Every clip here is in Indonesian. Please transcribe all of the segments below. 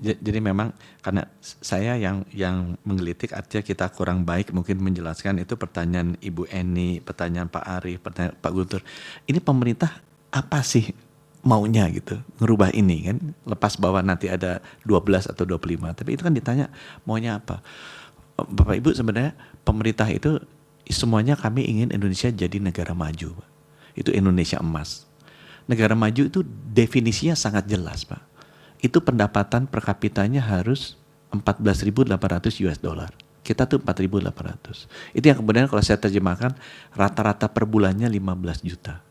Jadi memang karena saya yang menggelitik artinya kita kurang baik mungkin menjelaskan itu pertanyaan Ibu Eni, pertanyaan Pak Arief, pertanyaan Pak Guntur. Ini pemerintah apa sih maunya gitu, ngerubah ini kan, lepas bahwa nanti ada 12 atau 25, tapi itu kan ditanya maunya apa. Bapak Ibu sebenarnya pemerintah itu semuanya kami ingin Indonesia jadi negara maju, Pak. Itu Indonesia emas. Negara maju itu definisinya sangat jelas, Pak. Itu pendapatan per kapitanya harus 14.800 US dollar. Kita tuh 4.800. Itu yang kemudian kalau saya terjemahkan rata-rata per bulannya 15 juta.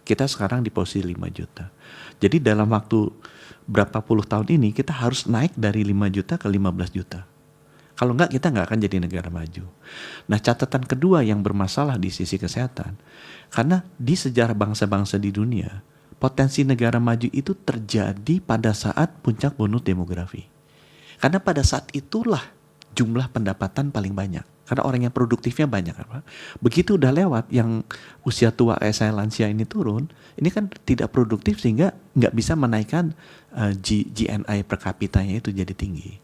Kita sekarang di posisi 5 juta. Jadi dalam waktu berapa puluh tahun ini kita harus naik dari 5 juta ke 15 juta. Kalau enggak kita enggak akan jadi negara maju. Nah, catatan kedua yang bermasalah di sisi kesehatan, karena di sejarah bangsa-bangsa di dunia, potensi negara maju itu terjadi pada saat puncak bonus demografi. Karena pada saat itulah jumlah pendapatan paling banyak. Karena orang yang produktifnya banyak. Begitu udah lewat yang usia tua kayak saya lansia ini turun, ini kan tidak produktif sehingga nggak bisa menaikkan GNI per kapitanya itu jadi tinggi.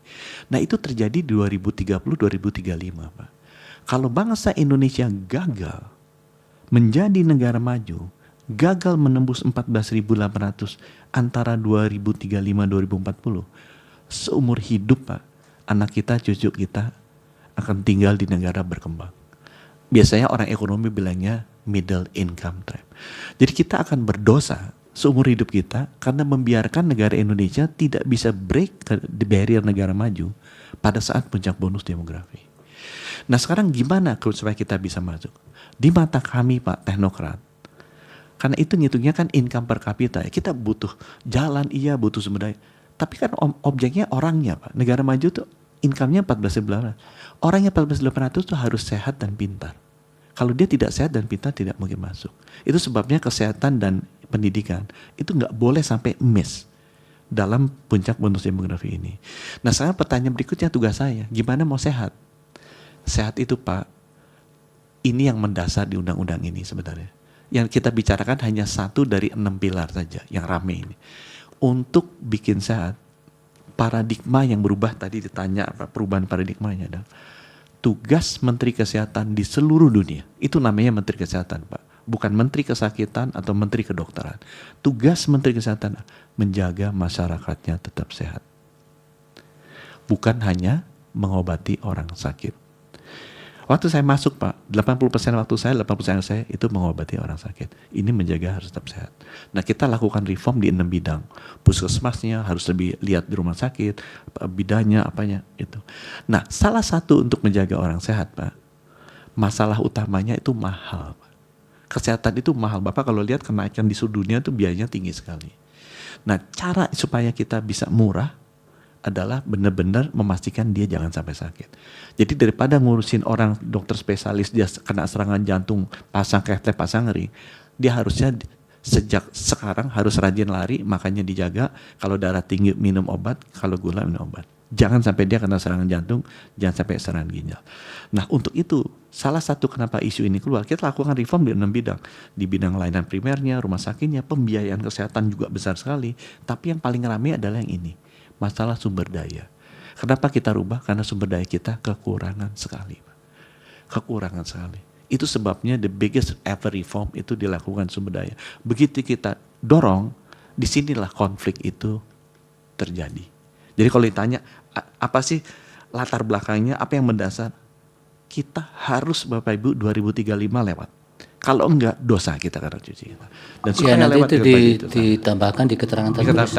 Nah itu terjadi 2030-2035 Pak. Kalau bangsa Indonesia gagal menjadi negara maju, gagal menembus 14.800 antara 2035-2040, seumur hidup Pak, anak kita, cucu kita akan tinggal di negara berkembang. Biasanya orang ekonomi bilangnya middle income trap. Jadi kita akan berdosa seumur hidup kita karena membiarkan negara Indonesia tidak bisa break the barrier negara maju pada saat puncak bonus demografi. Nah sekarang gimana supaya kita bisa masuk? Di mata kami Pak teknokrat, karena itu ngitungnya kan income per kapita ya. Kita butuh jalan iya, butuh sumber daya. Tapi kan objeknya orangnya Pak. Negara maju tuh income-nya 14.800. Orangnya 14.800 tuh harus sehat dan pintar. Kalau dia tidak sehat dan pintar tidak mungkin masuk. Itu sebabnya kesehatan dan pendidikan itu nggak boleh sampai miss dalam puncak bonus demografi ini. Nah sekarang pertanyaan berikutnya tugas saya, gimana mau sehat? Sehat itu Pak, ini yang mendasar di undang-undang ini sebenarnya. Yang kita bicarakan hanya satu dari 6 pilar saja yang rame ini. Untuk bikin sehat, paradigma yang berubah tadi ditanya perubahan paradigmanya adalah tugas Menteri Kesehatan di seluruh dunia. Itu namanya Menteri Kesehatan Pak. Bukan Menteri Kesakitan atau Menteri Kedokteran. Tugas Menteri Kesehatan menjaga masyarakatnya tetap sehat. Bukan hanya mengobati orang sakit. Waktu saya masuk Pak, 80% waktu saya, 80% saya itu mengobati orang sakit. Ini menjaga harus tetap sehat. Nah kita lakukan reform di 6 bidang. Puskesmasnya harus lebih lihat di rumah sakit, bidangnya apanya itu. Nah salah satu untuk menjaga orang sehat Pak, masalah utamanya itu mahal Pak. Kesehatan itu mahal. Bapak kalau lihat kenaikan di seluruh dunia itu biayanya tinggi sekali. Nah cara supaya kita bisa murah adalah benar-benar memastikan dia jangan sampai sakit. Jadi daripada ngurusin orang dokter spesialis dia kena serangan jantung, pasang catheter, pasang ring, dia harusnya sejak sekarang harus rajin lari, makanya dijaga, kalau darah tinggi minum obat, kalau gula minum obat. Jangan sampai dia kena serangan jantung, jangan sampai serangan ginjal. Nah untuk itu, salah satu kenapa isu ini keluar, kita lakukan reform di 6 bidang. Di bidang layanan primernya, rumah sakitnya, pembiayaan kesehatan juga besar sekali. Tapi yang paling ramai adalah yang ini. Masalah sumber daya. Kenapa kita rubah? Karena sumber daya kita kekurangan sekali. Kekurangan sekali. Itu sebabnya the biggest ever reform itu dilakukan sumber daya. Begitu kita dorong, disinilah konflik itu terjadi. Jadi kalau ditanya, apa sih latar belakangnya, apa yang mendasar? Kita harus Bapak Ibu 2035 lewat. Kalau enggak, dosa kita karena cuci kita. Dan ya nanti itu ditambahkan di keterangan tertulis.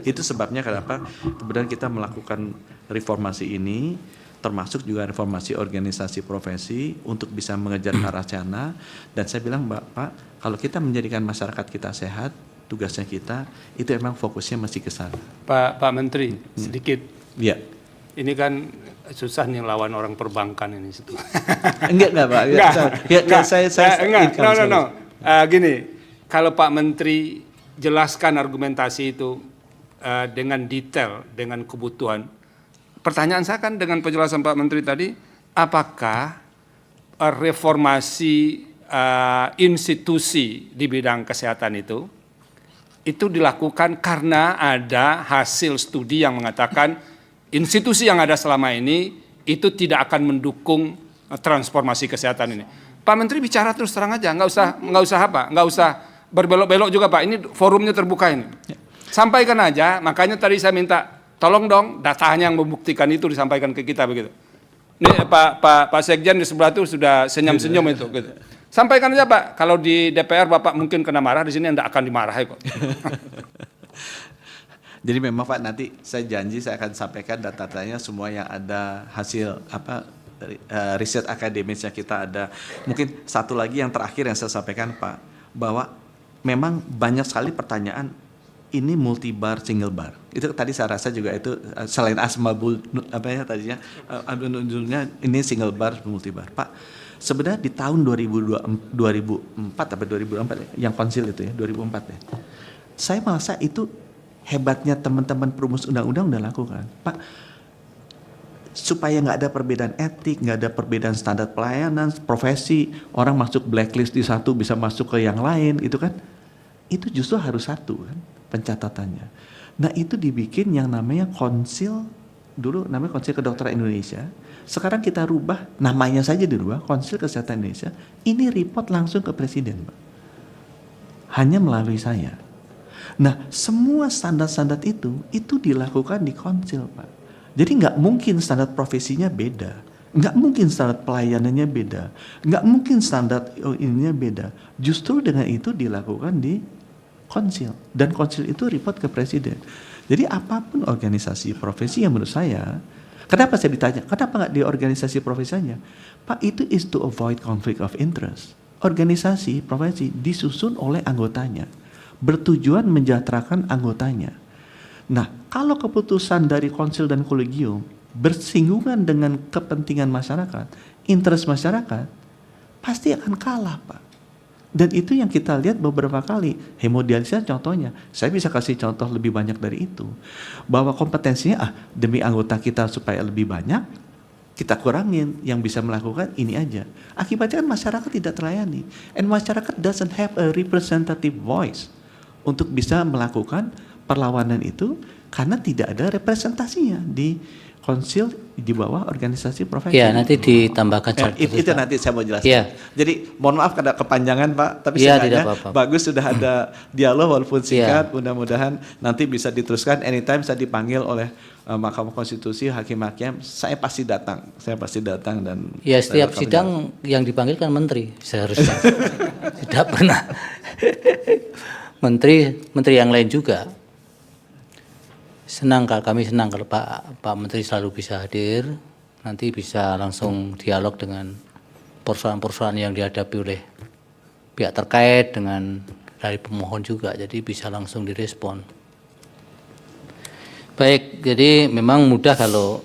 Itu sebabnya kenapa kemudian kita melakukan reformasi ini, termasuk juga reformasi organisasi profesi untuk bisa mengejar ke arah sana. Dan saya bilang Pak, kalau kita menjadikan masyarakat kita sehat, tugasnya kita itu emang fokusnya masih ke sana. Pak Menteri, sedikit. Ya. Ini kan susah nih lawan orang perbankan ini situ. Enggak Pak. Gini, kalau Pak Menteri jelaskan argumentasi itu dengan detail, dengan kebutuhan. Pertanyaan saya kan dengan penjelasan Pak Menteri tadi, apakah reformasi institusi di bidang kesehatan itu itu dilakukan karena ada hasil studi yang mengatakan institusi yang ada selama ini itu tidak akan mendukung transformasi kesehatan ini. Pak Menteri bicara terus terang aja, nggak usah berbelok-belok juga Pak. Ini forumnya terbuka ini. Sampaikan aja. Makanya tadi saya minta tolong dong datanya yang membuktikan itu disampaikan ke kita begitu. Ini Pak Sekjen di sebelah itu sudah senyum-senyum itu. Gitu. Sampaikan aja Pak. Kalau di DPR Bapak mungkin kena marah, di sini Anda akan dimarahi kok. Jadi memang Pak, nanti saya janji saya akan sampaikan data-datanya semua yang ada hasil riset akademisnya kita ada. Mungkin satu lagi yang terakhir yang saya sampaikan Pak, bahwa memang banyak sekali pertanyaan ini multibar single bar. Itu tadi saya rasa juga itu selain asmabul tadinya ini single bar multibar. Pak, sebenarnya di tahun 2004 atau 2004 yang konsil itu ya, 2004 ya. Saya merasa itu hebatnya teman-teman perumus undang-undang udah lakukan. Pak, supaya nggak ada perbedaan etik, nggak ada perbedaan standar pelayanan, profesi, orang masuk blacklist di satu bisa masuk ke yang lain, itu kan, itu justru harus satu kan pencatatannya. Nah itu dibikin yang namanya konsil, dulu namanya Konsil Kedokteran Indonesia, sekarang kita rubah, namanya saja dirubah, Konsil Kesehatan Indonesia, ini report langsung ke Presiden Pak. Hanya melalui saya. Nah semua standar-standar itu dilakukan di konsil Pak. Jadi nggak mungkin standar profesinya beda, nggak mungkin standar pelayanannya beda, nggak mungkin standar ininya beda. Justru dengan itu dilakukan di konsil, dan konsil itu report ke Presiden. Jadi apapun organisasi profesi yang menurut saya, kenapa saya ditanya, kenapa nggak di organisasi profesinya? Pak, itu is to avoid conflict of interest. Organisasi profesi disusun oleh anggotanya, bertujuan mensejahterakan anggotanya. Nah, kalau keputusan dari konsil dan kolegium bersinggungan dengan kepentingan masyarakat, interest masyarakat, pasti akan kalah, Pak. Dan itu yang kita lihat beberapa kali. Hemodialisis contohnya, saya bisa kasih contoh lebih banyak dari itu. Bahwa kompetensinya, demi anggota kita supaya lebih banyak, kita kurangin, yang bisa melakukan ini aja. Akibatnya kan masyarakat tidak terlayani. And masyarakat doesn't have a representative voice untuk bisa melakukan perlawanan itu karena tidak ada representasinya di konsil di bawah organisasi profesi. Ya, nanti ditambahkan itu nanti saya mau jelaskan. Ya. Jadi mohon maaf kada kepanjangan Pak, tapi ya, sebenarnya bagus sudah ada dialog walaupun singkat. Mudah-mudahan nanti bisa diteruskan anytime saya dipanggil oleh Mahkamah Konstitusi, hakim-hakim, saya pasti datang dan ya setiap sidang yang dipanggil kan menteri seharusnya. Tidak pernah menteri yang lain juga. Kami senang kalau Pak Menteri selalu bisa hadir, nanti bisa langsung dialog dengan persoalan-persoalan yang dihadapi oleh pihak terkait dengan dari pemohon juga, jadi bisa langsung direspon. Baik, jadi memang mudah kalau